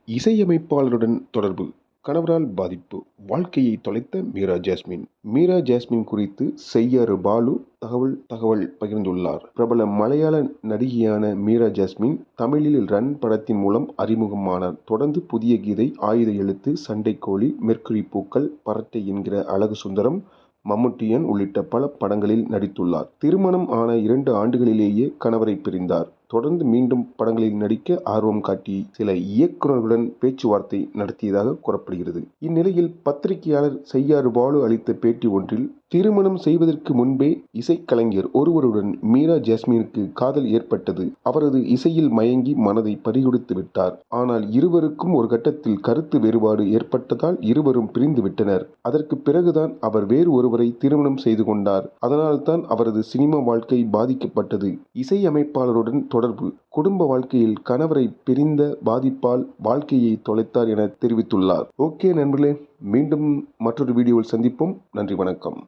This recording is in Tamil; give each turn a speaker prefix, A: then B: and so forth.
A: இசையமைப்பாளருடன் தொடர்பு, கணவரால் பாதிப்பு, வாழ்க்கையை தொலைத்த மீரா ஜாஸ்மின். மீரா ஜாஸ்மின் குறித்து செய்யாறு பாலு தகவல் பகிர்ந்துள்ளார். பிரபல மலையாள நடிகையான மீரா ஜாஸ்மின் தமிழில் ரன் படத்தின் மூலம் அறிமுகமானார். தொடர்ந்து புதிய கீதை, ஆயுத எழுத்து, சண்டைக்கோழி, மெர்க்குரி பூக்கள், பரட்டை என்கிற அழகு சுந்தரம், மம்முட்டியன் உள்ளிட்ட பல படங்களில் நடித்துள்ளார். திருமணம் ஆன 2 ஆண்டுகளிலேயே கணவரை பிரிந்தார். தொடர்ந்து மீண்டும் படங்களில் நடிக்க ஆர்வம் காட்டி சில இயக்குநர்களுடன் பேச்சுவார்த்தை நடத்தியதாக கூறப்படுகிறது. இந்நிலையில் பத்திரிகையாளர் செய்யாறு பாலு அளித்த பேட்டி ஒன்றில், திருமணம் செய்வதற்கு முன்பே இசைக்கலைஞர் ஒருவருடன் மீரா ஜாஸ்மினுக்கு காதல் ஏற்பட்டது. அவரது இசையில் மயங்கி மனதை பறிகொடுத்து விட்டார். ஆனால் இருவருக்கும் ஒரு கட்டத்தில் கருத்து வேறுபாடு ஏற்பட்டதால் இருவரும் பிரிந்து விட்டனர். அதற்கு பிறகுதான் அவர் வேறு ஒருவரை திருமணம் செய்து கொண்டார். அதனால்தான் அவரது சினிமா வாழ்க்கை பாதிக்கப்பட்டது. இசையமைப்பாளருடன் தொடர்பு, குடும்ப வாழ்க்கையில் கணவரை பிரிந்த பாதிப்பால் வாழ்க்கையை தொலைத்தார் என தெரிவித்துள்ளார். ஓகே நண்பர்களே, மீண்டும் மற்றொரு வீடியோவில் சந்திப்போம். நன்றி, வணக்கம்.